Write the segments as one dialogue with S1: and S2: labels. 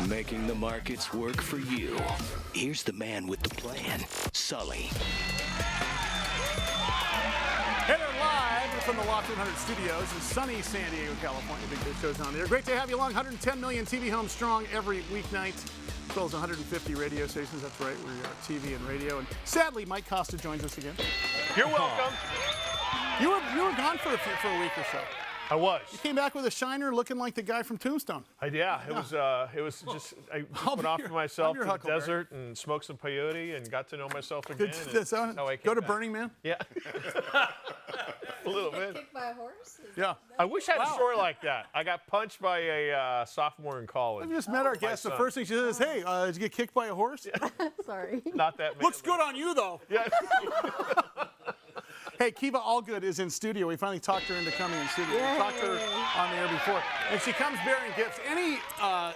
S1: Making the markets work for you. Here's the man with the plan, Sully.
S2: Hey there, live from the Loft 100 studios in sunny San Diego, California. Big Biz Show's on there. Great to have you along. 110 million TV homes strong every weeknight. As well as 150 radio stations. That's right, we're TV and radio. And sadly, Mike Costa joins us again.
S3: You're welcome.
S2: You were gone for a week or so.
S3: I was.
S2: You came back with a shiner looking like the guy from Tombstone.
S3: Yeah, it was just, I went off to myself to the desert and smoked some peyote and got to know myself again.
S2: Go to Burning Man?
S3: Yeah. A little bit.
S4: Kicked by a horse?
S2: Yeah.
S3: I wish I had a story like that. I got punched by a sophomore in college.
S2: We just met our guest. The first thing she says is, hey, did you get kicked by a horse?
S3: Yeah.
S4: Sorry.
S3: Not that manly.
S2: Looks good on you, though.
S3: Yeah.
S2: Hey, Kiva Allgood is in studio. We finally talked her into coming in studio.
S4: Yay.
S2: We talked to her on the air before. And she comes bearing gifts.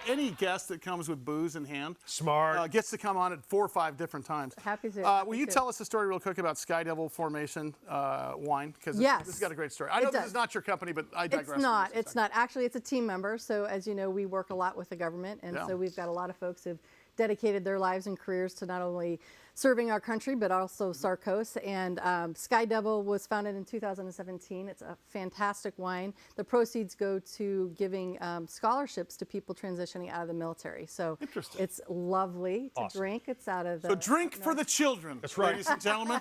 S2: Any guest that comes with booze in hand
S3: Smart.
S2: gets to come on at 4 or 5 different times.
S4: Happy to.
S2: Will you tell us the story real quick about Sky Devil Formation wine? Because
S4: Yes.
S2: this has got a great story. I know this is not your company, but I digress.
S4: It's not. Actually, it's a team member. So as you know, we work a lot with the government. And so we've got a lot of folks who've dedicated their lives and careers to not only serving our country, but also Sarcos. And Sky Devil was founded in 2017. It's a fantastic wine. The proceeds go to giving scholarships to people transitioning out of the military. So it's lovely to drink. It's out of the...
S2: So drink for the children.
S3: That's right.
S2: Ladies and gentlemen.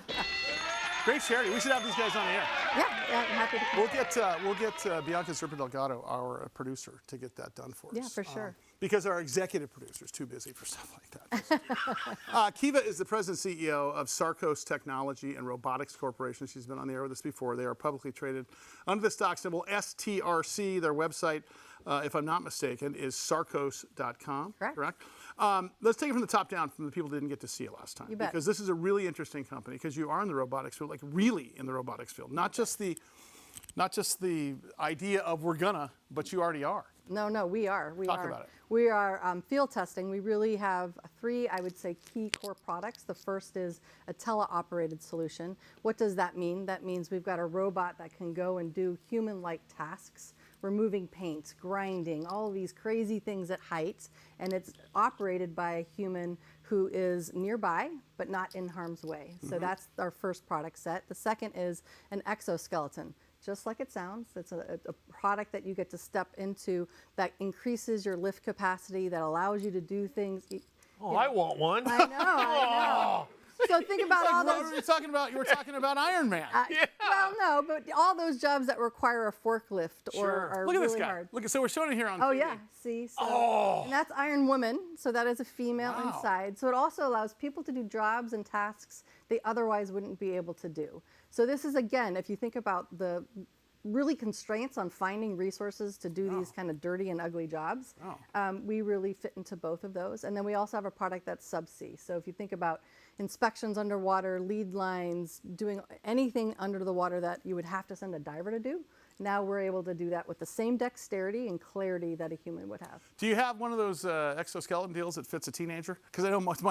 S2: Great charity. We should have these guys on the air.
S4: Yeah, I'm happy to come.
S2: We'll get Bianca Zerpa Delgado, our producer, to get that done for us.
S4: Yeah, for sure.
S2: Because our executive producer is too busy for stuff like that. Kiva is the president and CEO of Sarcos Technology and Robotics Corporation. She's been on the air with us before. They are publicly traded under the stock symbol STRC. Their website, if I'm not mistaken, is sarcos.com.
S4: Correct.
S2: Let's take it from the top down, from the people who didn't get to see it last time.
S4: You bet.
S2: Because this is a really interesting company, because you are in the robotics field, like really in the robotics field. Not just the idea of we're gonna, but you already are.
S4: No, we are.
S2: Talk about it.
S4: We are field testing. We really have 3, I would say, key core products. The first is a teleoperated solution. What does that mean? That means we've got a robot that can go and do human-like tasks, removing paint, grinding, all of these crazy things at height, and it's operated by a human who is nearby, but not in harm's way. So that's our first product set. The second is an exoskeleton. Just like it sounds, it's a product that you get to step into that increases your lift capacity, that allows you to do things.
S3: I want one.
S4: I know. So think about all those.
S2: You were talking about Iron Man.
S4: Well, no, but all those jobs that require a forklift or are
S2: Look at
S4: really
S2: this guy.
S4: hard.
S2: Look, so we're showing it here on
S4: Oh
S2: TV.
S4: yeah, see, so and that's Iron Woman, so that is a female inside. So it also allows people to do jobs and tasks they otherwise wouldn't be able to do. So this is, again, if you think about the really constraints on finding resources to do these kind of dirty and ugly jobs, we really fit into both of those. And then we also have a product that's subsea. So if you think about inspections underwater, lead lines, doing anything under the water that you would have to send a diver to do, now we're able to do that with the same dexterity and clarity that a human would have.
S2: Do you have one of those exoskeleton deals that fits a teenager? Because I know what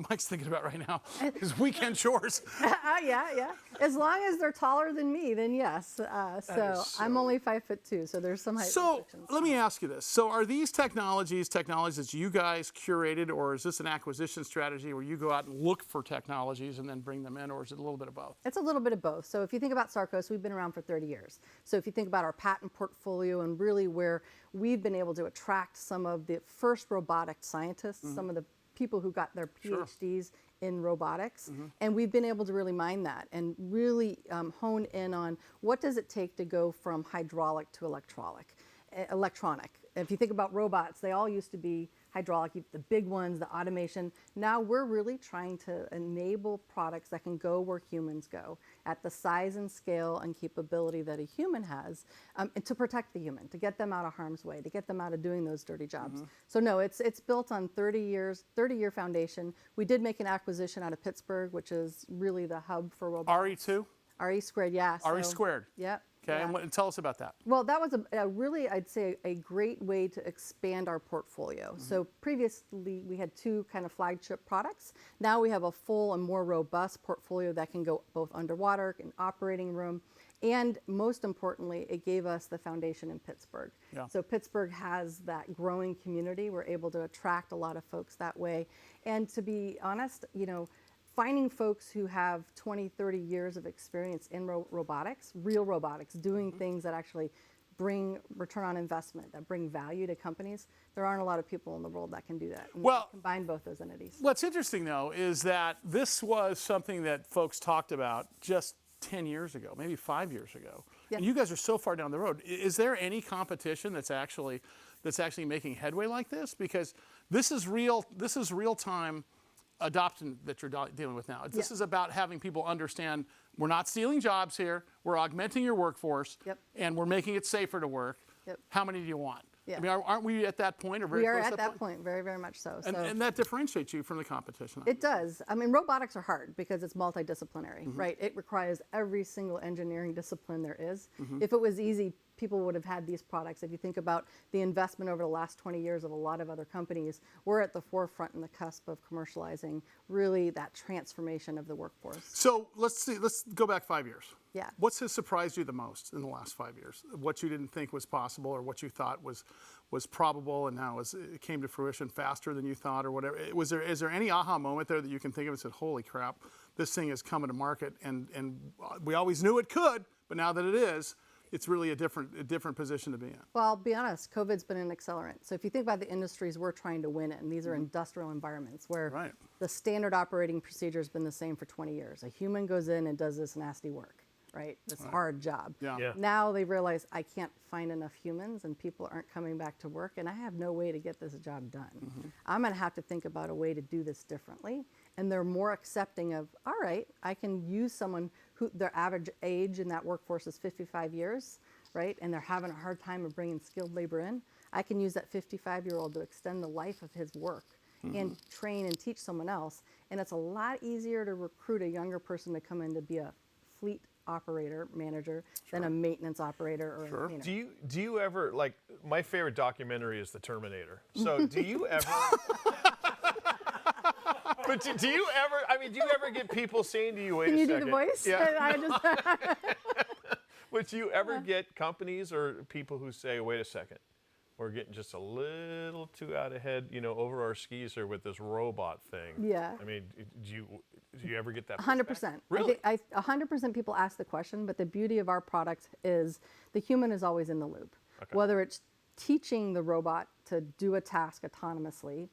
S2: Mike's thinking about right now. His weekend chores.
S4: Yeah. As long as they're taller than me, then yes. So I'm only 5'2", so there's some height restrictions.
S2: Let me ask you this. So are these technologies that you guys curated, or is this an acquisition strategy where you go out and look for technologies and then bring them in, or is it a little bit of both?
S4: It's a little bit of both. So if you think about Sarcos, we've been around for 30 years. So if you think about our patent portfolio and really where we've been able to attract some of the first robotic scientists, some of the people who got their PhDs in robotics, and we've been able to really mine that and really hone in on what does it take to go from hydraulic to electronic. If you think about robots, they all used to be hydraulic, the big ones, the automation. Now we're really trying to enable products that can go where humans go at the size and scale and capability that a human has, and to protect the human, to get them out of harm's way, to get them out of doing those dirty jobs. So no, it's built on 30-year foundation. We did make an acquisition out of Pittsburgh, which is really the hub for robotics.
S2: RE2?
S4: RE squared, yeah.
S2: RE squared.
S4: Yep.
S2: Okay,
S4: Yeah.
S2: and tell us about that.
S4: Well, that was a really, I'd say, a great way to expand our portfolio. So previously, we had 2 kind of flagship products. Now we have a full and more robust portfolio that can go both underwater, in operating room, And most importantly, it gave us the foundation in Pittsburgh.
S2: Yeah.
S4: So Pittsburgh has that growing community. We're able to attract a lot of folks that way. And to be honest, finding folks who have 20, 30 years of experience in robotics, real robotics, doing things that actually bring return on investment, that bring value to companies, there aren't a lot of people in the world that can do that. And
S2: Well,
S4: combine both those entities.
S2: What's interesting, though, is that this was something that folks talked about just 10 years ago, maybe 5 years ago.
S4: Yeah.
S2: And you guys are so far down the road. Is there any competition that's actually making headway like this? Because this is real-time adoption that you're dealing with now. This is about having people understand we're not stealing jobs here, we're augmenting your workforce, and we're making it safer to work. How many do you want?
S4: Yeah.
S2: I mean, aren't we at that point? Or very
S4: We are
S2: close
S4: at that point, very, very much so.
S2: And that differentiates you from the competition.
S4: It does. I mean, robotics are hard because it's multidisciplinary, right? It requires every single engineering discipline there is. If it was easy, people would have had these products. If you think about the investment over the last 20 years of a lot of other companies, we're at the forefront and the cusp of commercializing really that transformation of the workforce.
S2: So let's go back 5 years.
S4: Yeah.
S2: What's has surprised you the most in the last 5 years? What you didn't think was possible, or what you thought was probable, and now it came to fruition faster than you thought, or whatever? Is there any aha moment there that you can think of and said, "Holy crap, this thing is coming to market," and we always knew it could, but now that it is, it's really a different position to be in.
S4: Well, I'll be honest, COVID's been an accelerant. So if you think about the industries we're trying to win in, these are industrial environments where the standard operating procedure has been the same for 20 years. A human goes in and does this nasty work, right? This hard job.
S2: Yeah.
S4: Now they realize I can't find enough humans and people aren't coming back to work and I have no way to get this job done. I'm gonna have to think about a way to do this differently. And they're more accepting of, all right, I can use someone who their average age in that workforce is 55 years, right? And they're having a hard time of bringing skilled labor in. I can use that 55-year-old to extend the life of his work and train and teach someone else. And it's a lot easier to recruit a younger person to come in to be a fleet operator, manager, than a maintenance operator or a cleaner.
S3: Do you ever, like, my favorite documentary is The Terminator. So do you ever... But do you ever get people saying to you, wait a second.
S4: Can you do the voice?
S3: Yeah. But do you ever get companies or people who say, wait a second, we're getting just a little too out ahead, over our skis here with this robot thing?
S4: Yeah.
S3: I mean, do you ever get that?
S4: 100%.
S3: Really?
S4: 100% people ask the question, but the beauty of our product is the human is always in the loop.
S3: Okay.
S4: Whether it's teaching the robot to do a task autonomously,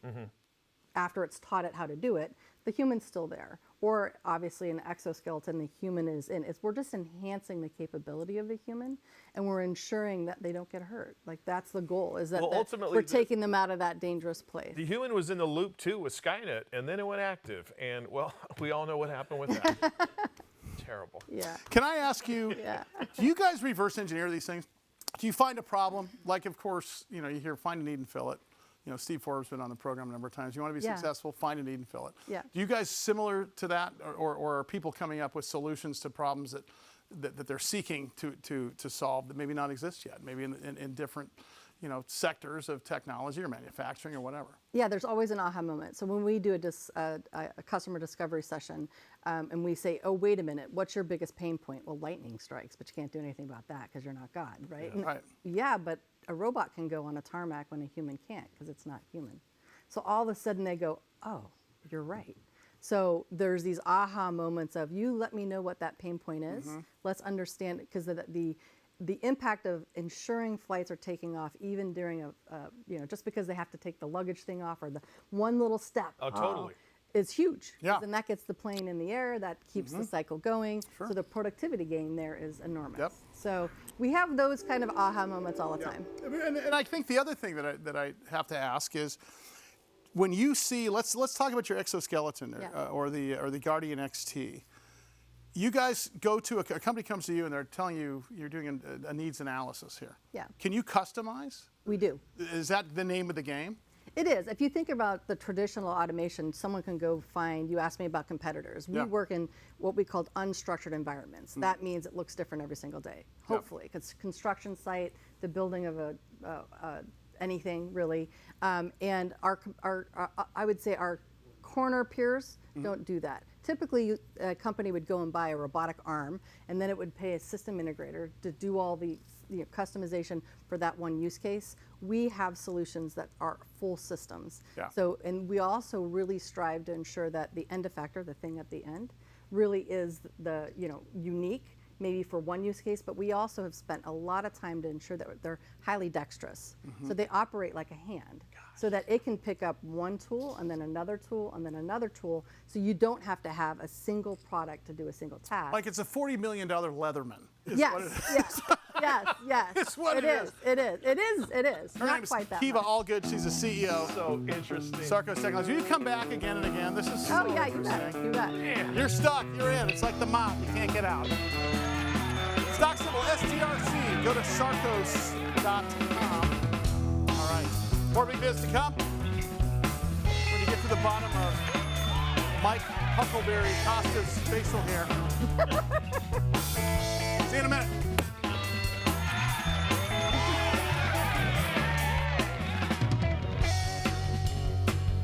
S4: after it's taught it how to do it, the human's still there. Or obviously an exoskeleton, the human is in. We're just enhancing the capability of the human, and we're ensuring that they don't get hurt. Like that's the goal, is that,
S3: ultimately
S4: we're taking them out of that dangerous place.
S3: The human was in the loop too with Skynet, and then it went active. And well, we all know what happened with that. Terrible.
S4: Yeah.
S2: Can I ask you, do you guys reverse engineer these things? Do you find a problem? Like, of course, you hear find a need and fill it. Steve Forbes has been on the program a number of times. You want to be successful, find a need and fill it.
S4: Yeah.
S2: Do you guys similar to that, or are people coming up with solutions to problems that they're seeking to solve that maybe not exist yet, maybe in different sectors of technology or manufacturing or whatever?
S4: Yeah, there's always an aha moment. So when we do a customer discovery session and we say, oh, wait a minute, what's your biggest pain point? Well, lightning strikes, but you can't do anything about that because you're not God, right? Yeah, but a robot can go on a tarmac when a human can't because it's not human. So all of a sudden they go, oh, you're right. So there's these aha moments of, you let me know what that pain point is. Let's understand it, because the impact of ensuring flights are taking off even during just because they have to take the luggage thing off or the one little step.
S3: Oh, totally.
S4: Is huge.
S2: Yeah.
S4: And that gets the plane in the air, that keeps the cycle going. So the productivity gain there is enormous.
S2: Yep.
S4: So we have those kind of aha moments all the time.
S2: And I think the other thing that I have to ask is, when you see, let's talk about your exoskeleton or the Guardian XT. You guys go to a company comes to you and they're telling you you're doing a needs analysis here.
S4: Yeah.
S2: Can you customize?
S4: We do.
S2: Is that the name of the game?
S4: It is. If you think about the traditional automation, someone can go find, you asked me about competitors. We work in what we call unstructured environments. That means it looks different every single day, hopefully. Because construction site, the building of anything really. And I would say our corner piers don't do that. Typically, a company would go and buy a robotic arm, and then it would pay a system integrator to do all the customization for that one use case. We have solutions that are full systems.
S2: Yeah.
S4: So, and we also really strive to ensure that the end effector, the thing at the end, really is the unique, maybe for one use case, but we also have spent a lot of time to ensure that they're highly dexterous. So they operate like a hand, so that it can pick up one tool and then another tool and then another tool, so you don't have to have a single product to do a single task.
S2: Like it's a $40 million Leatherman. Is
S4: Yes,
S2: what it is.
S4: yes, yes.
S2: It's what it is.
S4: It is.
S2: Her
S4: Not
S2: name is
S4: quite that
S2: Kiva
S4: much.
S2: Allgood. She's the CEO.
S3: So interesting.
S2: Sarcos Technology. You come back again and again. This is
S4: Oh
S2: so
S4: yeah, you bet.
S2: interesting.
S4: You bet.
S2: You're stuck. You're in. It's like the mop. You can't get out. Stock symbol STRC. Go to sarcos.com. All right. More big biz to come. We're going to get to the bottom of Mike Huckleberry Costa's facial hair. See you in a minute.